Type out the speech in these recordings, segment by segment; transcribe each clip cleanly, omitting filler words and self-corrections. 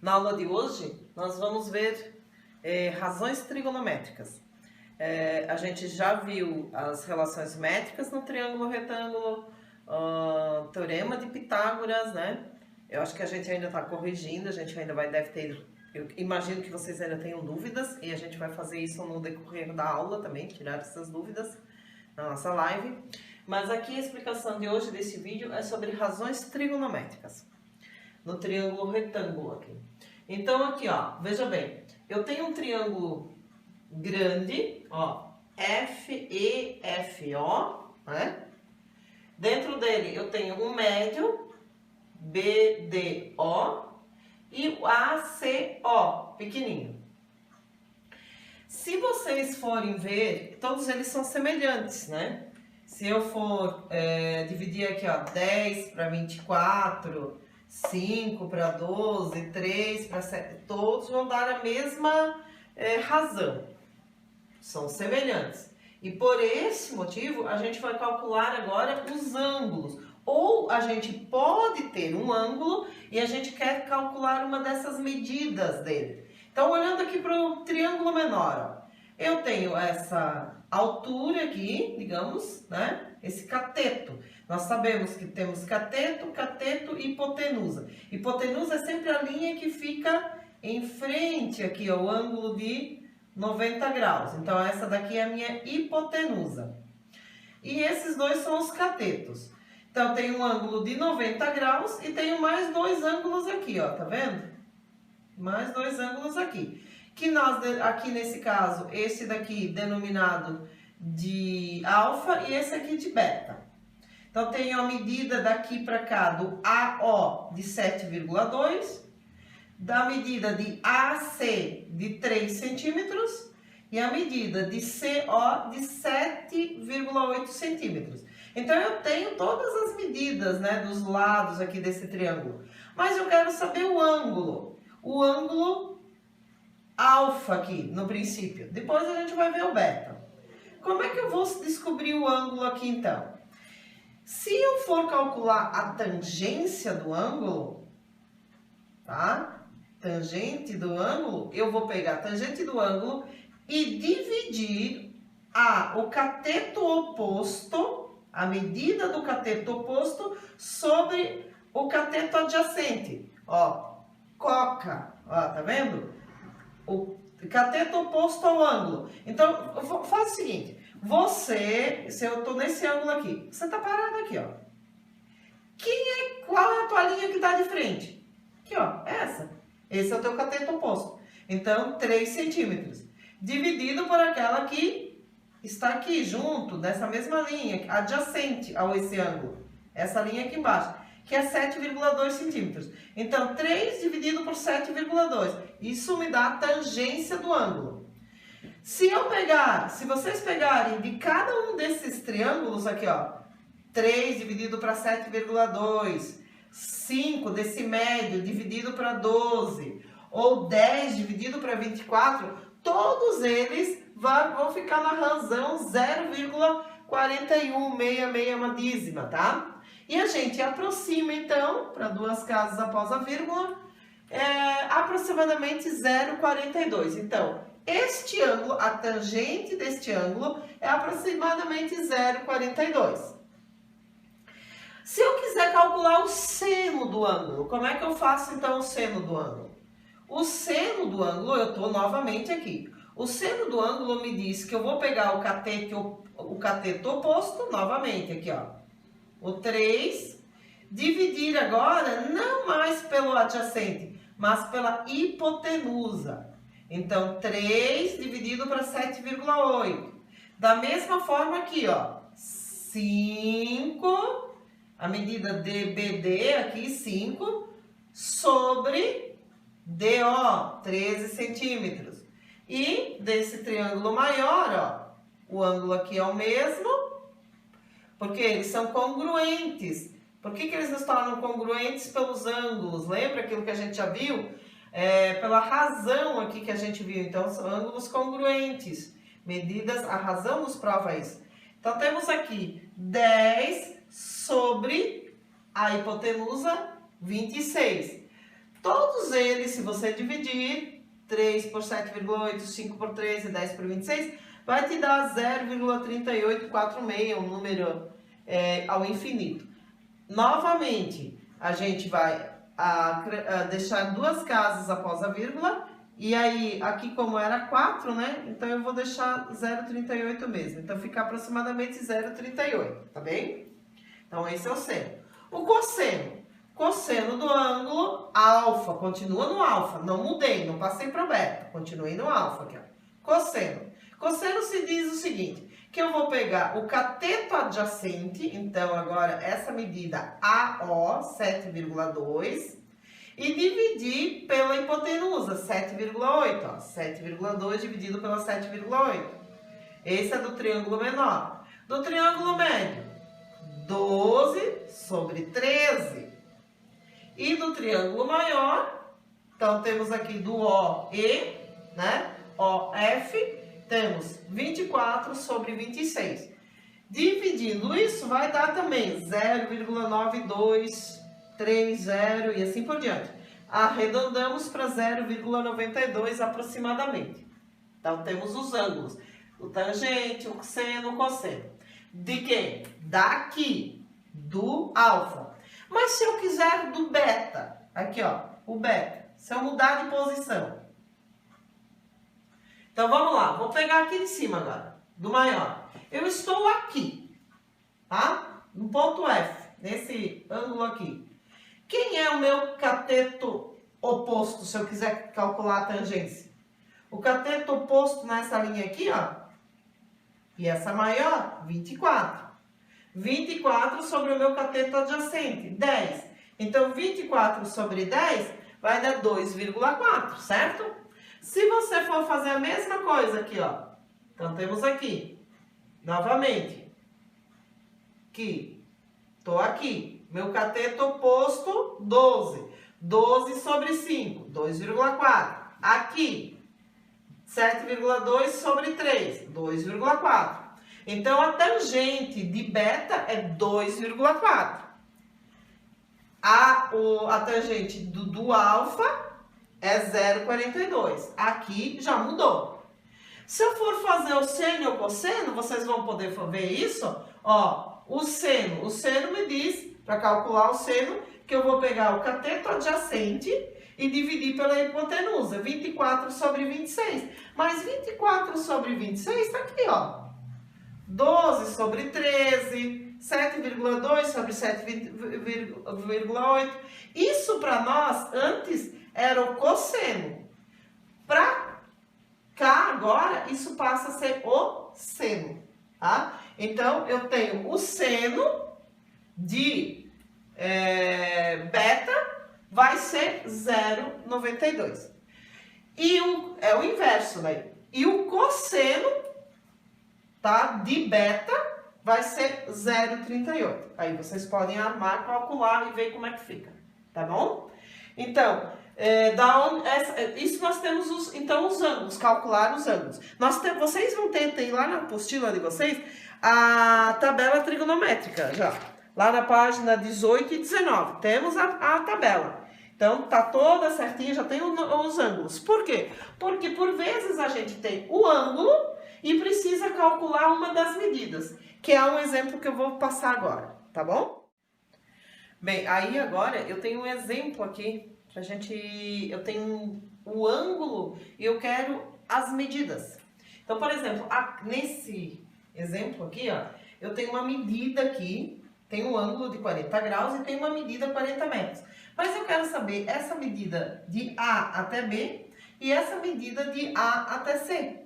Na aula de hoje, nós vamos ver razões trigonométricas. A gente já viu as relações métricas no triângulo retângulo, teorema de Pitágoras, né? Eu acho que a gente ainda está corrigindo, a gente ainda deve ter... Eu imagino que vocês ainda tenham dúvidas e a gente vai fazer isso no decorrer da aula também, tirar essas dúvidas na nossa live. Mas aqui a explicação de hoje desse vídeo é sobre razões trigonométricas no triângulo retângulo aqui. Então aqui, ó, veja bem, eu tenho um triângulo grande, ó, FEFO, né? Dentro dele eu tenho um médio, BDO, e o ACO, pequenininho. Se vocês forem ver, todos eles são semelhantes, né? Se eu for dividir aqui, ó, 10 para 24, 5 para 12, 3 para 7, todos vão dar a mesma razão. São semelhantes. E por esse motivo, a gente vai calcular agora os ângulos. Ou a gente pode ter um ângulo e a gente quer calcular uma dessas medidas dele. Então, olhando aqui para o triângulo menor, ó, eu tenho essa altura aqui, digamos, né? Esse cateto. Nós sabemos que temos cateto, cateto e hipotenusa. Hipotenusa é sempre a linha que fica em frente aqui, ó, o ângulo de 90 graus. Então, essa daqui é a minha hipotenusa. E esses dois são os catetos. Então, tem um ângulo de 90 graus e tenho mais dois ângulos aqui, ó, tá vendo? Mais dois ângulos aqui. Que nós, aqui nesse caso, esse daqui denominado de alfa e esse aqui de beta. Então, tenho a medida daqui para cá do AO de 7,2, da medida de AC de 3 centímetros e a medida de CO de 7,8 centímetros. Então, eu tenho todas as medidas, né, dos lados aqui desse triângulo. Mas eu quero saber o ângulo. O ângulo alfa aqui, no princípio. Depois a gente vai ver o beta. Como é que eu vou descobrir o ângulo aqui, então? Se eu for calcular a tangência do ângulo, tá? Tangente do ângulo, eu vou pegar a tangente do ângulo e dividir o cateto oposto, a medida do cateto oposto sobre o cateto adjacente. Ó, coca, ó, tá vendo? O cateto oposto ao ângulo. Então, faz o seguinte, se eu tô nesse ângulo aqui, você tá parado aqui, ó. Qual é a tua linha que dá de frente? Aqui, ó, essa. Esse é o teu cateto oposto. Então, 3 centímetros. Dividido por aquela que está aqui, junto, dessa mesma linha, adjacente a esse ângulo. Essa linha aqui embaixo, que é 7,2 centímetros. Então, 3 dividido por 7,2. Isso me dá a tangência do ângulo. Se vocês pegarem de cada um desses triângulos aqui, ó, 3 dividido para 7,2, 5 desse médio dividido para 12, ou 10 dividido para 24, todos eles vão ficar na razão 0,4166, tá? E a gente aproxima, então, para duas casas após a vírgula, aproximadamente 0,42. Então, este ângulo, a tangente deste ângulo, é aproximadamente 0,42. Se eu quiser calcular o seno do ângulo, como é que eu faço, então, o seno do ângulo? O seno do ângulo, eu estou novamente aqui. O seno do ângulo me diz que eu vou pegar o cateto oposto, novamente aqui, ó. O 3, dividir agora, não mais pelo adjacente, mas pela hipotenusa. Então, 3 dividido para 7,8. Da mesma forma aqui, ó. 5, a medida de BD aqui, 5, sobre DO, 13 centímetros. E desse triângulo maior, ó, o ângulo aqui é o mesmo, porque eles são congruentes. Por que eles nos tornam congruentes? Pelos ângulos. Lembra aquilo que a gente já viu? Pela razão aqui que a gente viu. Então, são ângulos congruentes. Medidas, a razão nos prova isso. Então, temos aqui 10 sobre a hipotenusa 26. Todos eles, se você dividir 3 por 7,8, 5 por 13, 10 por 26, vai te dar 0,3846, um número ao infinito. Novamente, a gente vai deixar duas casas após a vírgula, e aí aqui como era 4, né? Então eu vou deixar 0,38 mesmo. Então fica aproximadamente 0,38, tá bem? Então esse é o seno. O cosseno. Cosseno do ângulo alfa, continua no alfa, não mudei, não passei para o beta, continuei no alfa aqui, ó. Cosseno. Cosseno se diz o seguinte, que eu vou pegar o cateto adjacente, então agora essa medida AO, 7,2, e dividir pela hipotenusa, 7,8, ó, 7,2 dividido pela 7,8. Esse é do triângulo menor. Do triângulo médio, 12 sobre 13. E do triângulo maior, então temos aqui do OE, né? OF, temos 24 sobre 26. Dividindo isso, vai dar também 0,9230 e assim por diante. Arredondamos para 0,92 aproximadamente. Então, temos os ângulos. O tangente, o seno, o cosseno. De quem? Daqui, do alfa. Mas se eu quiser do beta, aqui ó, o beta, se eu mudar de posição. Então vamos lá, vou pegar aqui de cima agora, do maior. Eu estou aqui, tá? No ponto F, nesse ângulo aqui. Quem é o meu cateto oposto, se eu quiser calcular a tangência? O cateto oposto nessa linha aqui, ó, e essa maior, 24. 24 sobre o meu cateto adjacente, 10. Então, 24 sobre 10 vai dar 2,4, certo? Se você for fazer a mesma coisa aqui, ó. Então, temos aqui, novamente, que tô aqui. Meu cateto oposto, 12. 12 sobre 5, 2,4. Aqui, 7,2 sobre 3, 2,4. Então, a tangente de beta é 2,4. A tangente do alfa é 0,42. Aqui já mudou. Se eu for fazer o seno e o cosseno, vocês vão poder ver isso. Ó, o seno me diz, para calcular o seno, que eu vou pegar o cateto adjacente e dividir pela hipotenusa, 24 sobre 26. Mas 24 sobre 26 está aqui, ó. 12 sobre 13, 7,2 sobre 7,8. Isso para nós, antes, era o cosseno. Para cá, agora, isso passa a ser o seno, tá? Então, eu tenho o seno de beta, vai ser 0,92. E é o inverso, né? E o cosseno, tá? De beta vai ser 0,38. Aí vocês podem armar, calcular e ver como é que fica, tá bom? Então, isso nós temos os ângulos, calcular os ângulos. Vocês vão ter lá na apostila de vocês a tabela trigonométrica já. Lá na página 18 e 19, temos a tabela. Então, tá toda certinha, já tem os ângulos. Por quê? Porque por vezes a gente tem o ângulo e precisa calcular uma das medidas, que é um exemplo que eu vou passar agora, tá bom? Bem, aí agora eu tenho um exemplo aqui, pra gente, eu tenho o ângulo e eu quero as medidas. Então, por exemplo, nesse exemplo aqui, ó, eu tenho uma medida aqui, tem um ângulo de 40 graus e tem uma medida 40 metros. Mas eu quero saber essa medida de A até B e essa medida de A até C.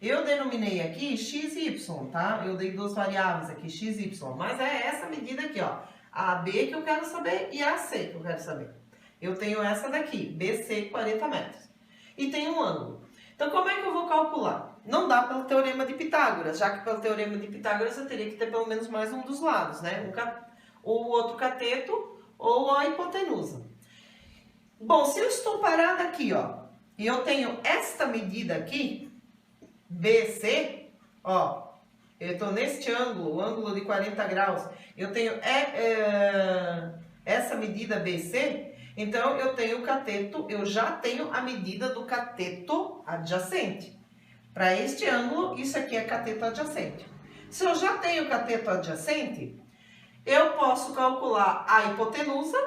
Eu denominei aqui x e y, tá? Eu dei duas variáveis aqui, x e y, mas é essa medida aqui, ó. A B que eu quero saber e a C que eu quero saber. Eu tenho essa daqui, BC 40 metros. E tem um ângulo. Então, como é que eu vou calcular? Não dá pelo teorema de Pitágoras, já que pelo teorema de Pitágoras eu teria que ter pelo menos mais um dos lados, né? O outro cateto ou a hipotenusa. Bom, se eu estou parada aqui, ó, e eu tenho esta medida aqui, BC, ó, eu estou neste ângulo, o ângulo de 40 graus, eu tenho essa medida BC, Então, eu tenho o cateto, eu já tenho a medida do cateto adjacente. Para este ângulo, isso aqui é cateto adjacente. Se eu já tenho cateto adjacente, eu posso calcular a hipotenusa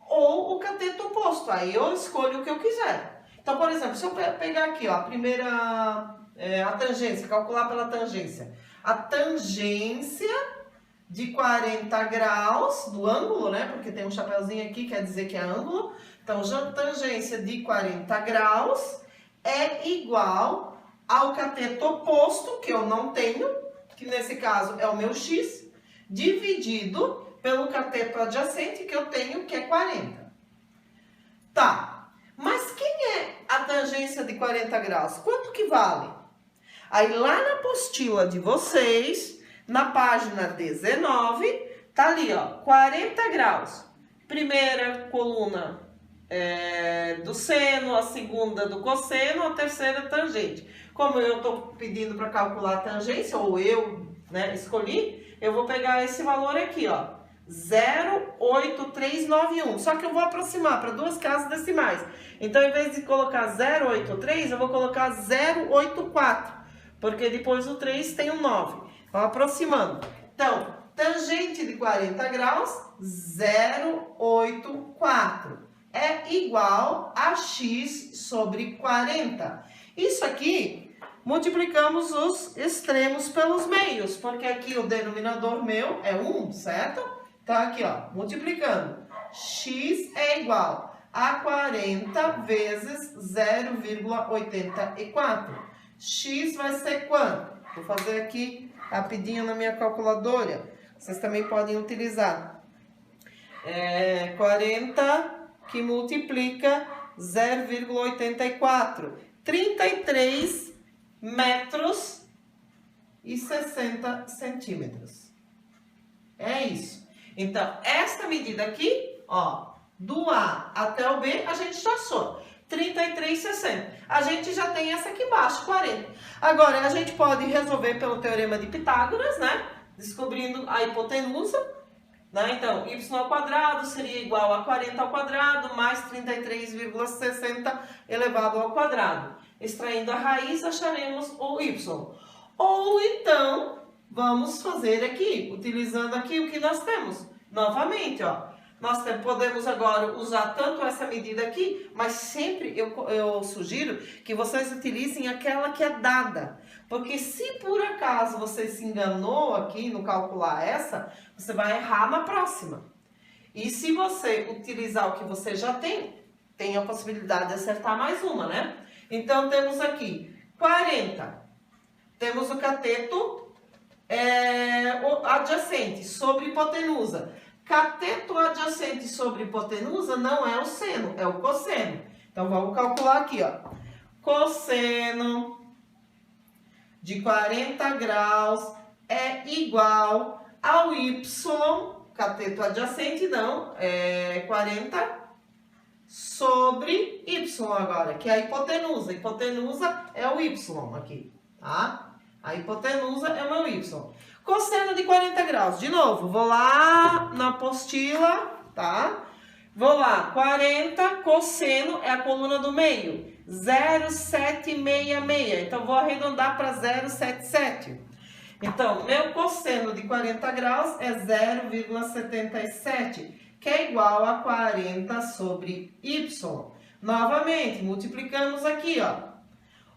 ou o cateto oposto. Aí eu escolho o que eu quiser. Então, por exemplo, se eu pegar aqui, ó, a primeira, a tangência, calcular pela tangência. A tangência de 40 graus do ângulo, né? Porque tem um chapeuzinho aqui, quer dizer que é ângulo. Então, tangência de 40 graus é igual ao cateto oposto, que eu não tenho, que nesse caso é o meu x, dividido pelo cateto adjacente, que eu tenho, que é 40. Tá, mas quem é a tangência de 40 graus? Quanto que vale? Aí lá na apostila de vocês, na página 19, tá ali, ó, 40 graus. Primeira coluna do seno, a segunda do cosseno, a terceira tangente. Como eu tô pedindo para calcular a tangência, ou eu, né, escolhi, eu vou pegar esse valor aqui, ó, 0,8391. Só que eu vou aproximar para duas casas decimais. Então, em vez de colocar 0,83, eu vou colocar 0,84, porque depois do 3 tem um 9. Então, aproximando. Então, tangente de 40 graus, 0,84. É igual a x sobre 40. Isso aqui, multiplicamos os extremos pelos meios, porque aqui o denominador meu é 1, certo? Então, aqui, ó, multiplicando. X é igual a 40 vezes 0,84. X vai ser quanto? Vou fazer aqui rapidinho na minha calculadora. Vocês também podem utilizar. 40 que multiplica 0,84. 33 metros e 60 centímetros. É isso. Então, esta medida aqui, ó, do A até o B, a gente já achou. 33,60. A gente já tem essa aqui embaixo, 40. Agora, a gente pode resolver pelo teorema de Pitágoras, né? Descobrindo a hipotenusa. Né? Então, y ao quadrado seria igual a 40 ao quadrado mais 33,60 elevado ao quadrado. Extraindo a raiz, acharemos o y. Ou então, vamos fazer aqui, utilizando aqui o que nós temos. Novamente, ó, nós podemos agora usar tanto essa medida aqui, mas sempre eu sugiro que vocês utilizem aquela que é dada. Porque se por acaso você se enganou aqui no calcular essa, você vai errar na próxima. E se você utilizar o que você já tem a possibilidade de acertar mais uma, né? Então, temos aqui 40. Temos o cateto adjacente sobre hipotenusa. Cateto adjacente sobre hipotenusa não é o seno, é o cosseno. Então, vamos calcular aqui, ó. Cosseno de 40 graus é igual ao y, cateto adjacente não, é 40 sobre y agora, que é a hipotenusa. A hipotenusa é o y aqui, tá? A hipotenusa é o meu y. Cosseno de 40 graus, de novo, vou lá na apostila, tá? Vou lá, 40, cosseno é a coluna do meio, 0,766. Então, vou arredondar para 0,77. Então, meu cosseno de 40 graus é 0,77, que é igual a 40 sobre y. Novamente, multiplicamos aqui, ó.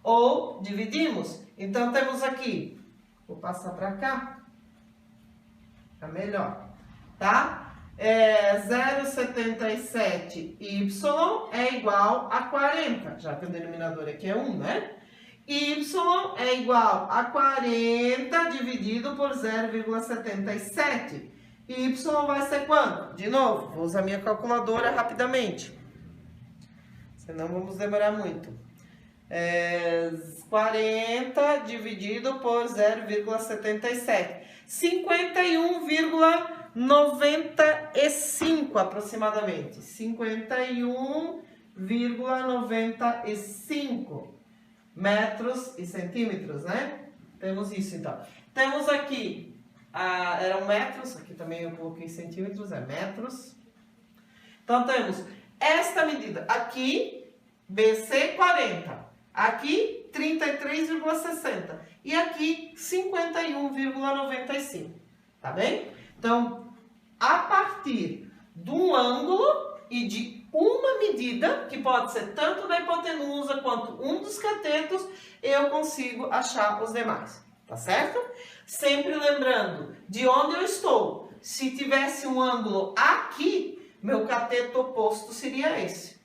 Ou dividimos. Então, temos aqui, vou passar para cá, fica melhor, tá? 0,77y é igual a 40, já que o denominador aqui é 1, né? Y é igual a 40 dividido por 0,77. Y vai ser quanto? De novo, vou usar minha calculadora rapidamente, senão vamos demorar muito. 40 dividido por 0,77. 51,95 aproximadamente. 51,95 metros e centímetros, né? Temos isso, então. Temos aqui, eram metros, aqui também eu coloquei centímetros, é metros. Então, temos esta medida. Aqui, BC 40. Aqui, 33,60. E aqui, 51,95. Tá bem? Então, a partir de um ângulo e de uma medida, que pode ser tanto da hipotenusa quanto um dos catetos, eu consigo achar os demais. Tá certo? Sempre lembrando de onde eu estou. Se tivesse um ângulo aqui, meu cateto oposto seria esse.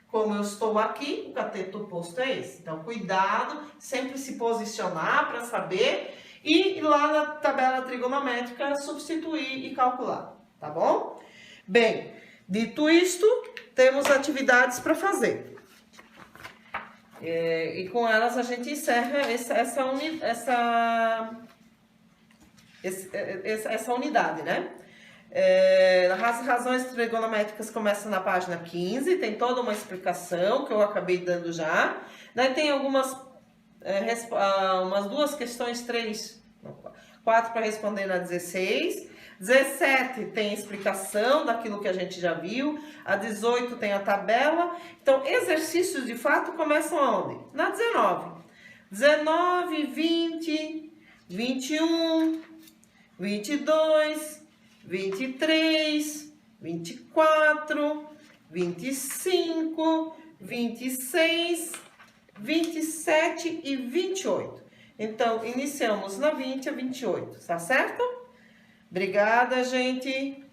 Como eu estou aqui, o cateto oposto é esse. Então, cuidado, sempre se posicionar para saber e ir lá na tabela trigonométrica substituir e calcular, tá bom? Bem, dito isto, temos atividades para fazer. E com elas a gente encerra essa unidade, né? As razões trigonométricas começam na página 15, tem toda uma explicação que eu acabei dando já. Né? Tem algumas, umas duas questões, 4 para responder na 16. 17 tem explicação daquilo que a gente já viu. A 18 tem a tabela. Então, exercícios de fato começam aonde? Na 19. 19, 20, 21, 22, 23, 24, 25, 26, 27 e 28. Então, iniciamos na 20 a 28, tá certo? Obrigada, gente!